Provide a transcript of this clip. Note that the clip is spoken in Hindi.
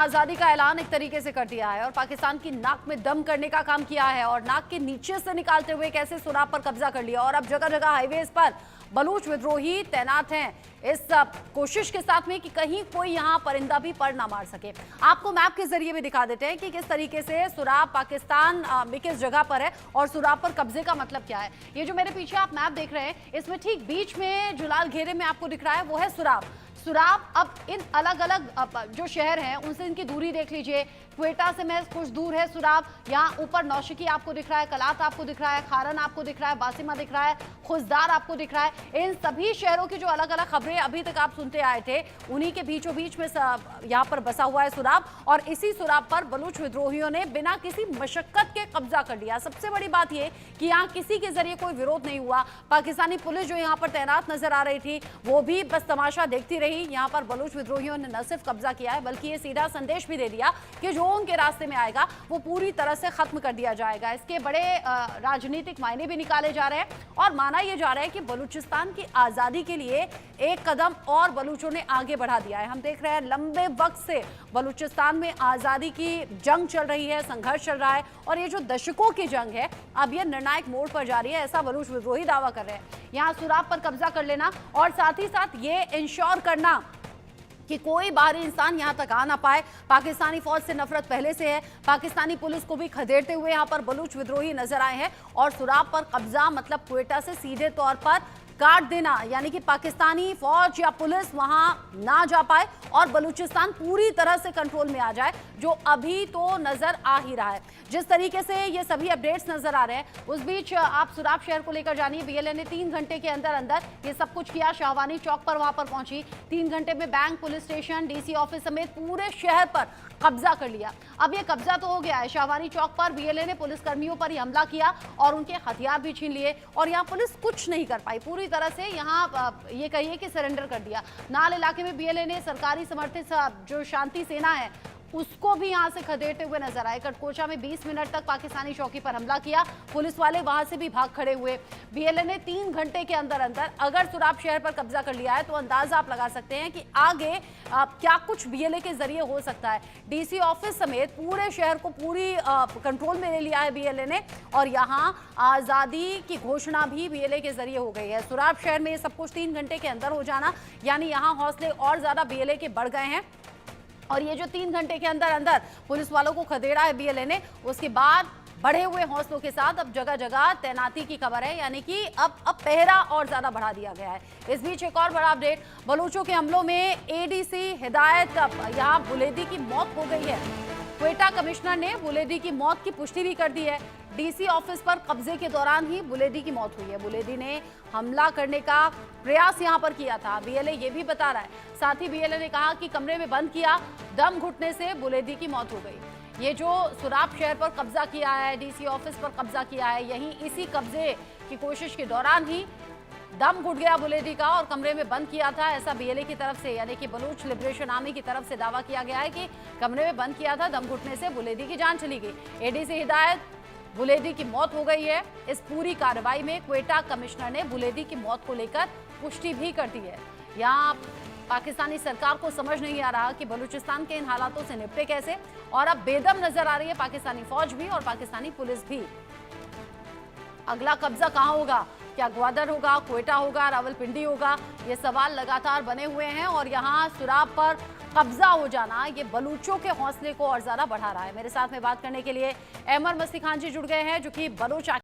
आजादी का ऐलान एक तरीके से कर दिया है और पाकिस्तान की नाक में दम करने का काम किया है और नाक के नीचे से निकालते हुए कैसे सुराब पर कब्जा कर लिया और अब जगह जगह हाईवेज पर बलूच विद्रोही तैनात हैं इस कोशिश के साथ में कि कहीं कोई यहां परिंदा भी पर ना मार सके। आपको मैप के जरिए भी दिखा देते हैं कि किस तरीके से सुराब पाकिस्तान में किस जगह पर है और सुराब पर कब्जे का मतलब क्या है। ये जो मेरे पीछे आप मैप देख रहे हैं इसमें ठीक बीच में जो लाल घेरे में आपको दिख रहा है वो है सुराब। सुराब अब इन अलग अलग जो शहर हैं उनसे इनकी दूरी देख लीजिए। क्वेटा से महज कुछ दूर है सुराब। यहाँ ऊपर नौशकी आपको दिख रहा है, कलात आपको दिख रहा है, खारन आपको दिख रहा है, बासिमा दिख रहा है, खुजदार आपको दिख रहा है। इन सभी शहरों की जो अलग अलग खबरें अभी तक आप सुनते आए थे उन्हीं के बीचों बीच में यहाँ पर बसा हुआ है सुराब और इसी सुराब पर बलूच विद्रोहियों ने बिना किसी मशक्कत के कब्जा कर लिया। सबसे बड़ी बात यह कि यहाँ किसी के जरिए कोई विरोध नहीं हुआ। पाकिस्तानी पुलिस जो यहाँ पर तैनात नजर आ रही थी वो भी बस तमाशा देखती रही। यहाँ पर बलूच विद्रोहियों ने न सिर्फ कब्जा किया है बल्कि ये सीधा संदेश भी दे दिया कि जो उनके रास्ते में आएगा वो पूरी तरह से खत्म कर दिया जाएगा। इसके बड़े राजनीतिक मायने भी निकाले जा रहे हैं और माना यह जा रहा है कि बलूचिस्तान की आजादी के लिए एक कदम और बलूचों ने आगे बढ़ा दिया है। हम देख रहे हैं लंबे वक्त से बलूचिस्तान में आजादी की जंग चल रही है, संघर्ष चल रहा है और ये जो दशकों की जंग है अब ये निर्णायक मोड़ पर जा रही है, ऐसा बलूच विद्रोही दावा कर रहे हैं। यहाँ सुराब पर कब्जा कर लेना और साथ ही साथ ये इंश्योर करना कि कोई बाहरी इंसान यहां तक आ ना पाए। पाकिस्तानी फौज से नफरत पहले से है। पाकिस्तानी पुलिस को भी खदेड़ते हुए यहां पर बलूच विद्रोही नजर आए हैं और सुराब पर कब्जा मतलब क्वेटा से सीधे तौर पर काट देना, यानी कि पाकिस्तानी फौज या पुलिस वहां ना जा पाए और बलूचिस्तान पूरी तरह से कंट्रोल में आ जाए, जो अभी तो नजर आ ही रहा है। जिस तरीके से ये सभी अपडेट्स नजर आ रहे हैं उस बीच आप सुराब शहर को लेकर जानिए। बीएलए ने 3 घंटे के अंदर अंदर ये सब कुछ किया। शाहवानी चौक पर वहां पर पहुंची। 3 घंटे में bank, police station, DC office समेत पूरे शहर पर कब्जा कर लिया। अब ये कब्जा तो हो गया है। शाहवानी चौक पर बीएलए ने पुलिस कर्मियों पर ही हमला किया और उनके हथियार भी छीन लिए और यहाँ पुलिस कुछ नहीं कर पाई। पूरी तरह से यहाँ ये कहिए कि सरेंडर कर दिया। नाल इलाके में बीएलए ने सरकारी समर्थित जो शांति सेना है उसको भी यहां से खदेड़ते हुए नजर आए। कटकोचा में 20 मिनट तक पाकिस्तानी चौकी पर हमला किया। पुलिस वाले वहां से भी भाग खड़े हुए। बीएलए ने 3 घंटे के अंदर अंदर अगर सुराब शहर पर कब्जा कर लिया है तो अंदाजा आप लगा सकते हैं कि आगे क्या कुछ बीएलए के जरिए हो सकता है। डीसी ऑफिस समेत पूरे शहर को पूरी कंट्रोल में ले लिया है बीएलए ने और यहाँ आजादी की घोषणा भी बीएलए के जरिए हो गई है। सुराब शहर में ये सब कुछ 3 घंटे के अंदर हो जाना, यानी यहाँ हौसले और ज्यादा बीएलए के बढ़ गए हैं और ये जो 3 घंटे के अंदर अंदर पुलिस वालों को खदेड़ा है बीएलए ने, उसके बाद बढ़े हुए हौसलों के साथ अब जगह जगह तैनाती की खबर है, यानी कि अब पहरा और ज्यादा बढ़ा दिया गया है। इस बीच एक और बड़ा अपडेट, बलूचों के हमलों में एडीसी हिदायत यहाँ बुलेदी की मौत हो गई है। क्वेटा कमिश्नर ने बुलेदी की मौत की पुष्टि भी कर दी है। डीसी ऑफिस पर कब्जे के दौरान ही बुलेदी की मौत हुई है। बुलेदी ने हमला करने का प्रयास यहां पर किया था, बीएलए ये भी बता रहा है। साथ ही बीएलए ने कहा कि कमरे में बंद किया, दम घुटने से बुलेदी की मौत हो गई। ये जो सुराब शहर पर कब्जा किया है, डीसी ऑफिस पर कब्जा किया है, यहीं इसी कब्जे की कोशिश के दौरान ही दम घुट गया बुलेदी का और कमरे में बंद किया था, ऐसा बीएलए की तरफ से यानी कि बलूच लिबरेशन आर्मी की तरफ से दावा किया गया है कि कमरे में बंद किया था, दम घुटने से बुलेदी की जान चली गई। एडीसी हिदायत, बुलेदी की मौत हो गई है। इस पूरी कार्रवाई में क्वेटा कमिश्नर ने बुलेदी की मौत को लेकर पुष्टि भी कर दी है। यहाँ पाकिस्तानी सरकार को समझ नहीं आ रहा कि बलूचिस्तान के इन हालातों से निपटे कैसे और अब बेदम नजर आ रही है पाकिस्तानी फौज भी और पाकिस्तानी पुलिस भी। अगला कब्जा कहां होगा? क्या ग्वादर होगा, क्वेटा होगा, रावलपिंडी होगा? ये सवाल लगातार बने हुए हैं और यहाँ सुराब पर कब्जा हो जाना ये बलूचों के हौसले को और ज्यादा बढ़ा रहा है। मेरे साथ में बात करने के लिए अहमद मस्ती खान जी जुड़ गए हैं जो कि बलूच